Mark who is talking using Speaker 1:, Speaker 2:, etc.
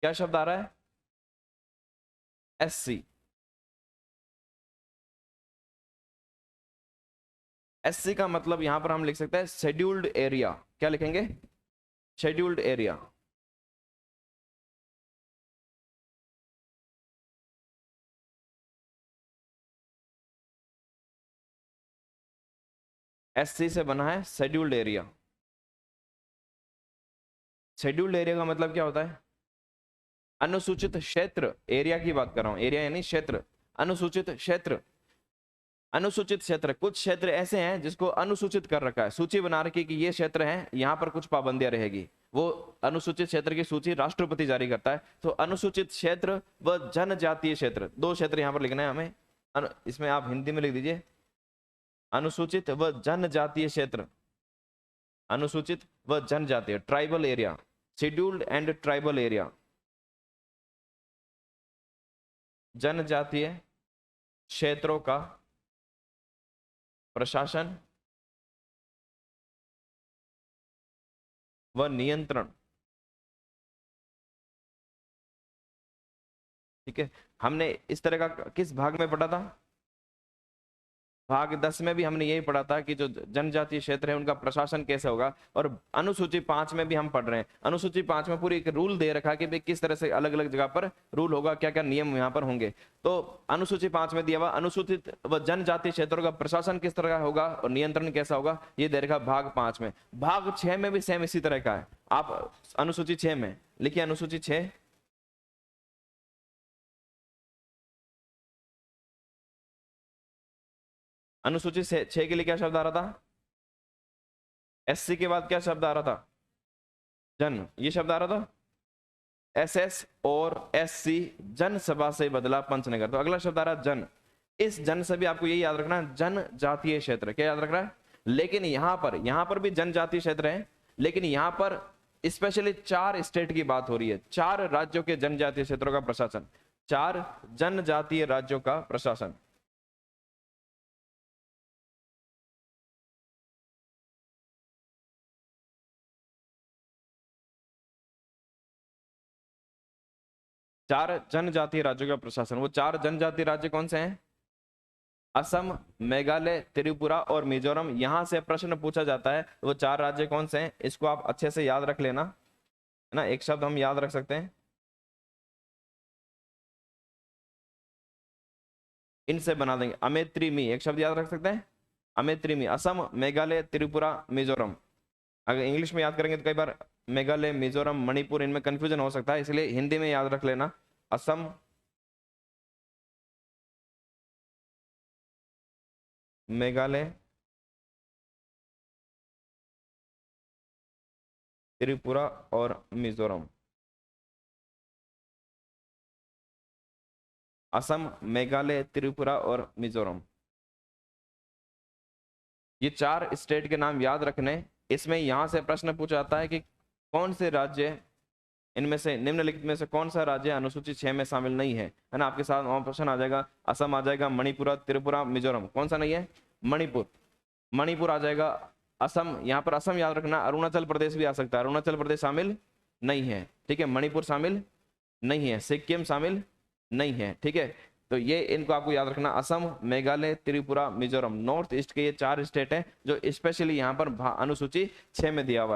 Speaker 1: क्या शब्द आ रहा है? SC। SC का मतलब यहां पर हम लिख सकते हैं शेड्यूल्ड एरिया। क्या लिखेंगे? Scheduled area. SC से बना है शेड्यूल्ड एरिया। शेड्यूल्ड एरिया का मतलब क्या होता है? अनुसूचित क्षेत्र। एरिया की बात कर रहा हूं, एरिया यानी क्षेत्र। अनुसूचित क्षेत्र। अनुसूचित क्षेत्र, कुछ क्षेत्र ऐसे हैं जिसको अनुसूचित कर रखा है, सूची बना रखी कि ये क्षेत्र है, यहाँ पर कुछ पाबंदियां रहेगी। वो अनुसूचित क्षेत्र की सूची राष्ट्रपति जारी करता है। तो अनुसूचित क्षेत्र व जनजातीय क्षेत्र, दो क्षेत्र यहाँ पर लिखना है हमें। इसमें आप हिंदी में लिख दीजिए अनुसूचित व जनजातीय क्षेत्र। अनुसूचित व जनजातीय, tribal area, scheduled and tribal area. जनजातीय क्षेत्रों का प्रशासन व नियंत्रण। ठीक है, हमने इस तरह का किस भाग में पढ़ा था? भाग 10 में भी हमने यही पढ़ा था कि जो जनजातीय क्षेत्र है उनका प्रशासन कैसे होगा। और अनुसूची 5 में भी हम पढ़ रहे हैं। अनुसूची 5 में पूरी एक रूल दे रखा है कि भाई किस तरह से अलग अलग जगह पर रूल होगा, क्या क्या नियम यहाँ पर होंगे। तो अनुसूची 5 में दिया हुआ अनुसूचित व जनजातीय क्षेत्रों का प्रशासन किस तरह का होगा और नियंत्रण कैसा होगा, ये दे रखा भाग 5 में। भाग 6 में भी सेम इसी तरह का है। आप अनुसूची 6 में लिखिए, अनुसूची 6। अनुसूची 6 के लिए क्या शब्द आ रहा था? SC के बाद क्या शब्द आ रहा था? जन, ये शब्द आ रहा था। SS और SC जनसभा से बदला पंचनगर। तो अगला शब्द आ रहा है जन। इस जन से भी आपको यही याद रखना है, जनजातीय क्षेत्र। क्या याद रख रहा है? लेकिन यहां पर भी जनजातीय क्षेत्र है, लेकिन यहां पर स्पेशली 4 स्टेट की बात हो रही है। 4 राज्यों के जनजातीय क्षेत्रों का प्रशासन, 4 जनजातीय राज्यों का प्रशासन। चार जनजातीय राज्यों का प्रशासन। वो 4 जनजातीय राज्य कौन से हैं? असम, मेघालय, त्रिपुरा और मिजोरम। यहां से प्रश्न पूछा जाता है वो 4 राज्य कौन से हैं, इसको आप अच्छे से याद रख लेना, है ना। एक शब्द हम याद रख सकते हैं, इनसे बना देंगे अमेत्रिमी। एक शब्द याद रख सकते हैं, अमेत्रिमी। असम, मेघालय, त्रिपुरा, मिजोरम। अगर इंग्लिश में याद करेंगे तो कई बार मेघालय, मिजोरम, मणिपुर, इनमें कंफ्यूजन हो सकता है, इसलिए हिंदी में याद रख लेना, असम, मेघालय, त्रिपुरा और मिजोरम। असम, मेघालय, त्रिपुरा और मिजोरम, ये 4 स्टेट के नाम याद रखने। इसमें यहां से प्रश्न पूछा जाता है कि कौन से राज्य इनमें से निम्नलिखित में से कौन सा राज्य अनुसूची 6 में शामिल नहीं है ना। आपके साथ ऑप्शन आ जाएगा, असम आ जाएगा, मणिपुर, त्रिपुरा, मिजोरम। कौन सा नहीं है? मणिपुर। मणिपुर आ जाएगा। असम, यहाँ पर असम याद रखना, अरुणाचल प्रदेश भी आ सकता है, अरुणाचल प्रदेश शामिल नहीं है। ठीक है, मणिपुर शामिल नहीं है, सिक्किम शामिल नहीं है। ठीक है, तो ये इनको आपको याद रखना, असम, मेघालय, त्रिपुरा, मिजोरम। नॉर्थ ईस्ट के ये 4 स्टेट हैं जो स्पेशली यहाँ पर अनुसूची 6 में दिया हुआ है।